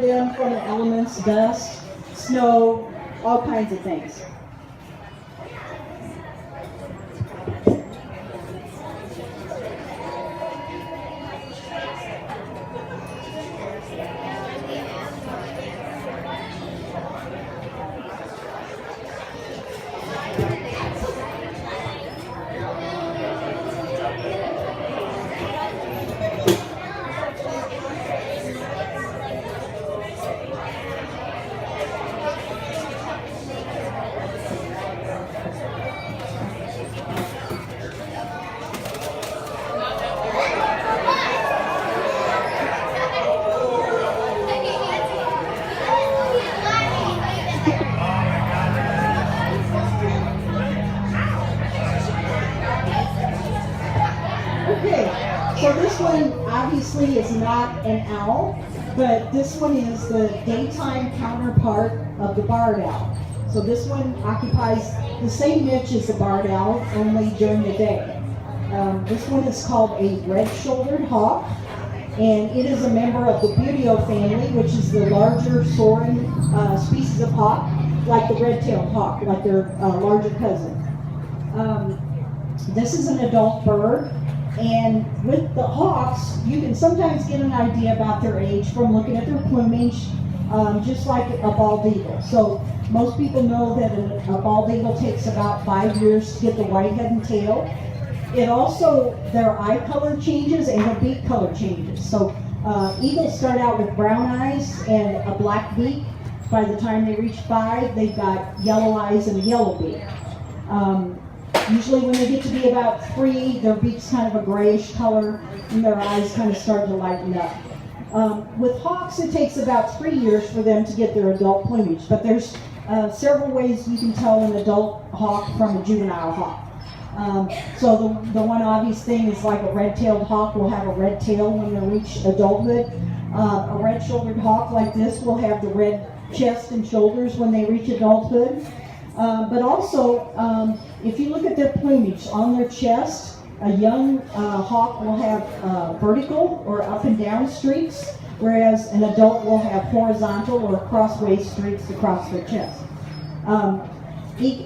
them from the elements, dust, snow, all kinds of things. So this one obviously is not an owl, but this one is the daytime counterpart of the barred owl. So this one occupies the same niche as the barred owl, only during the day. This one is called a red-shouldered hawk, and it is a member of the buteo family, which is the larger soaring species of hawk, like the red-tailed hawk, like their larger cousin. This is an adult bird. And with the hawks, you can sometimes get an idea about their age from looking at their plumage, just like a bald eagle. So most people know that a bald eagle takes about 5 years to get the white head and tail. It also, their eye color changes and their beak color changes. So eagles start out with brown eyes and a black beak. By the time they reach 5, they've got yellow eyes and a yellow beak. Usually when they get to be about 3, their beak's kind of a grayish color and their eyes kind of start to lighten up. With hawks, it takes about 3 years for them to get their adult plumage, but there's several ways you can tell an adult hawk from a juvenile hawk. So the one obvious thing is like a red-tailed hawk will have a red tail when they reach adulthood. A red-shouldered hawk like this will have the red chest and shoulders when they reach adulthood. But also, if you look at their plumage on their chest, a young hawk will have vertical or up and down streaks, whereas an adult will have horizontal or crossways streaks across their chest.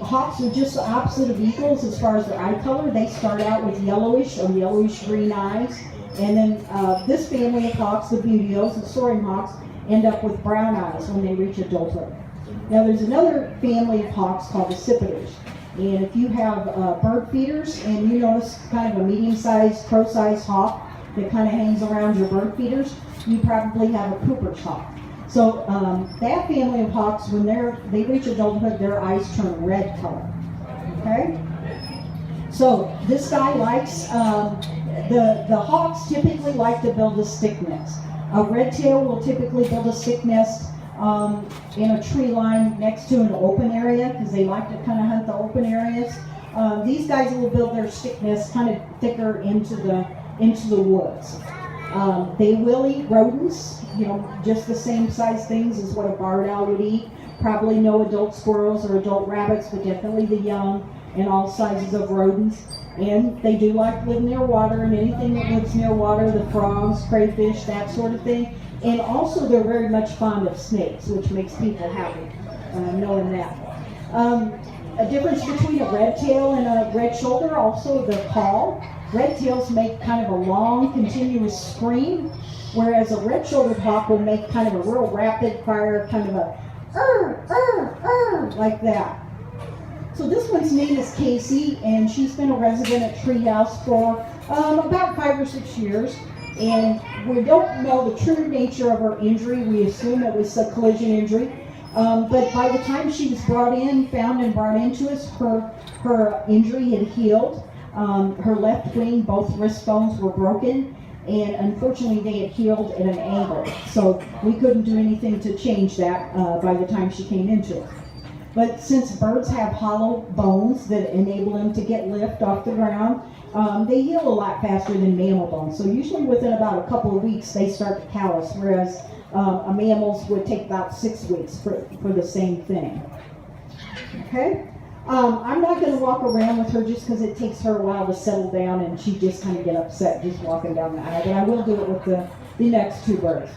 Hawks are just the opposite of eagles as far as their eye color. They start out with yellowish or yellowish green eyes, and then this family of hawks, the buteos, the soaring hawks, end up with brown eyes when they reach adulthood. Now there's another family of hawks called accipiters. And if you have bird feeders and you notice kind of a medium-sized, crow-sized hawk that kind of hangs around your bird feeders, you probably have a Cooper's hawk. So that family of hawks, when they reach adulthood, their eyes turn red color. Okay? So this guy likes, the hawks typically like to build a stick nest. A red tail will typically build a stick nest in a tree line next to an open area because they like to kind of hunt the open areas. These guys will build their stick nests kind of thicker into the woods. They will eat rodents, just the same size things as what a barred owl would eat. Probably no adult squirrels or adult rabbits, but definitely the young and all sizes of rodents. And they do like to live near water, and anything that lives near water, the frogs, crayfish, that sort of thing. And also they're very much fond of snakes, which makes people happy, knowing that. A difference between a red tail and a red shoulder, also the call. Red tails make kind of a long, continuous scream, whereas a red-shouldered hawk will make kind of a real rapid fire, kind of a like that. So this one's name is Casey, and she's been a resident at Treehouse for about 5 or 6 years. And we don't know the true nature of her injury. We assume it was a collision injury. But by the time she was found and brought into us, her injury had healed. Her left wing, both wrist bones were broken, and unfortunately they had healed at an angle. So we couldn't do anything to change that by the time she came into it. But since birds have hollow bones that enable them to get lift off the ground, they heal a lot faster than mammal bones. So usually within about a couple of weeks they start to callus, whereas a mammal's would take about 6 weeks for the same thing. Okay? I'm not going to walk around with her just because it takes her a while to settle down and she just kind of get upset just walking down the aisle, but I will do it with the next 2 birds.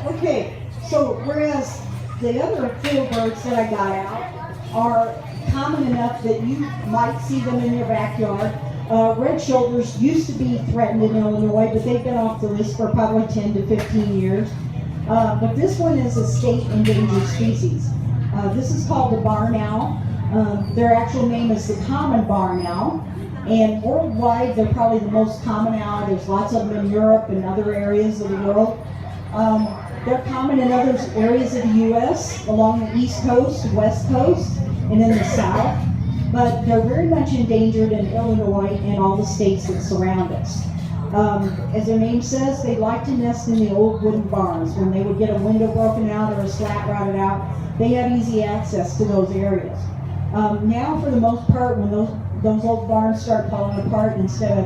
Okay, so whereas the other field birds that I got out are common enough that you might see them in your backyard. Red shoulders used to be threatened in Illinois, but they've been off the list for probably 10 to 15 years. But this one is a state endangered species. This is called the barn owl. Their actual name is the common barn owl. And worldwide, they're probably the most common owl. There's lots of them in Europe and other areas of the world. They're common in other areas of the U.S., along the East Coast, West Coast, and in the South. But they're very much endangered in Illinois and all the states that surround us. As their name says, they like to nest in the old wooden barns. When they would get a window broken out or a slat rotted out, they had easy access to those areas. Now, for the most part, when those old barns start falling apart, instead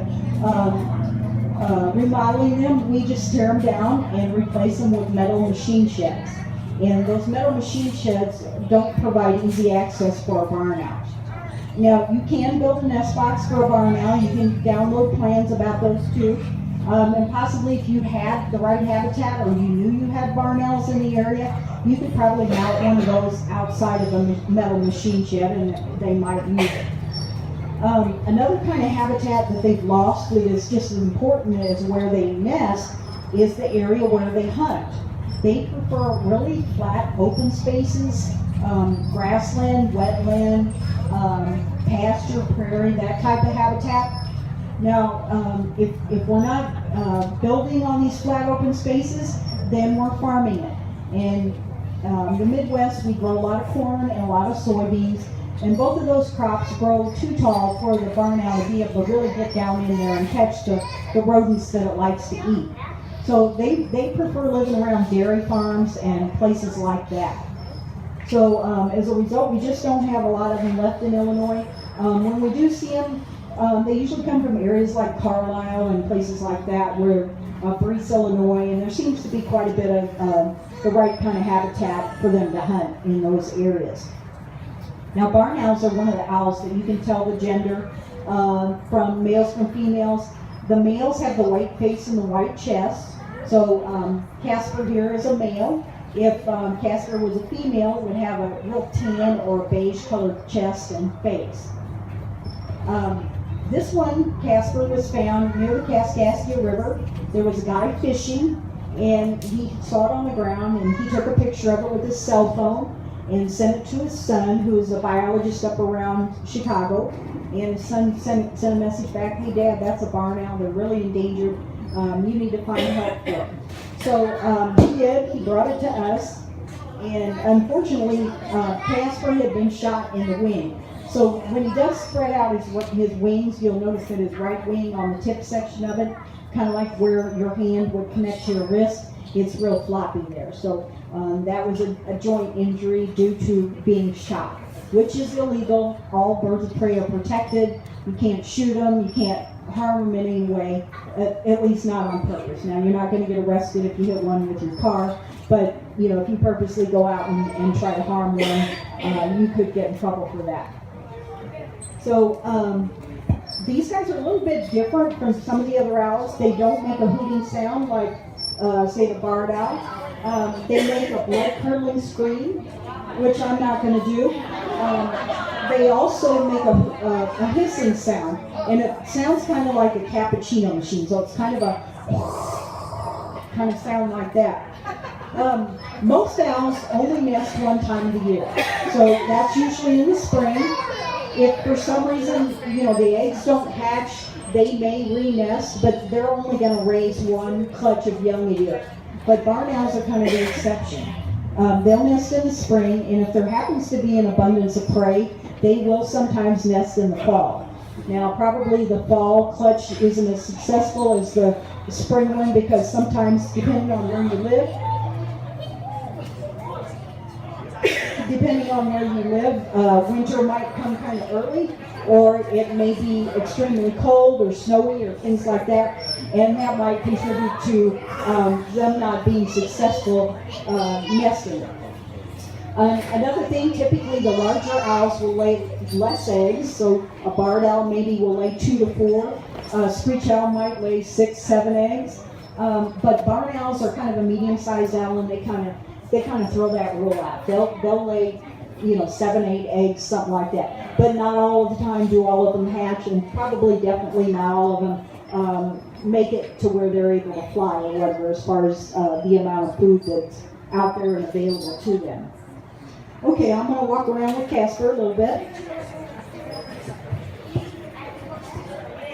of remodeling them, we just tear them down and replace them with metal machine sheds. And those metal machine sheds don't provide easy access for a barn owl. Now, you can build a nest box for a barn owl. You can download plans about those too. And possibly if you had the right habitat or you knew you had barn owls in the area, you could probably mount one of those outside of a metal machine shed and they might use it. Another kind of habitat that they've lost that is just as important as where they nest is the area where they hunt. They prefer really flat open spaces, grassland, wetland, pasture, prairie, that type of habitat. Now, if we're not building on these flat open spaces, then we're farming it. And the Midwest, we grow a lot of corn and a lot of soybeans. And both of those crops grow too tall for the barn owl to be able to really get down in there and catch the rodents that it likes to eat. So they prefer living around dairy farms and places like that. So as a result, we just don't have a lot of them left in Illinois. When we do see them, they usually come from areas like Carlisle and places like that, where Breese, Illinois, and there seems to be quite a bit of the right kind of habitat for them to hunt in those areas. Now, barn owls are one of the owls that you can tell the gender from males from females. The males have the white face and the white chest. So Casper here is a male. If Casper was a female, it would have a real tan or beige colored chest and face. This one, Casper, was found near the Kaskaskia River. There was a guy fishing, and he saw it on the ground, and he took a picture of it with his cell phone and sent it to his son, who is a biologist up around Chicago. And his son sent a message back, "Hey Dad, that's a barn owl, they're really endangered, you need to find help for it." So he did, he brought it to us, and unfortunately Casper had been shot in the wing. So when he does spread out his wings, you'll notice that his right wing on the tip section of it, kind of like where your hand would connect to your wrist, it's real floppy there. So that was a joint injury due to being shot, which is illegal. All birds of prey are protected. You can't shoot them. You can't harm them in any way, at least not on purpose. Now, you're not going to get arrested if you hit one with your car, but if you purposely go out and try to harm one, you could get in trouble for that. So these guys are a little bit different from some of the other owls. They don't make a hooting sound like, say, the barred owl. They make a blood-curdling scream, which I'm not going to do. They also make a hissing sound, and it sounds kind of like a cappuccino machine. So it's kind of a, kind of sound like that. Most owls only nest one time of the year, so that's usually in the spring. If for some reason, the eggs don't hatch, they may re-nest, but they're only going to raise one clutch of young a year. But barn owls are kind of the exception. They'll nest in the spring, and if there happens to be an abundance of prey, they will sometimes nest in the fall. Now, probably the fall clutch isn't as successful as the spring one, because sometimes, depending on where you live, winter might come kind of early, or it may be extremely cold or snowy or things like that, and that might contribute to them not being successful nesting. Another thing, typically the larger owls will lay less eggs, so a barred owl maybe will lay 2 to 4. A screech owl might lay 6, 7 eggs, but barn owls are kind of a medium-sized owl, and they kind of throw that rule out. They'll lay 7, 8 eggs, something like that. But not all of the time do all of them hatch, and definitely not all of them make it to where they're able to fly or whatever, as far as the amount of food that's out there and available to them. Okay, I'm going to walk around with Casper a little bit.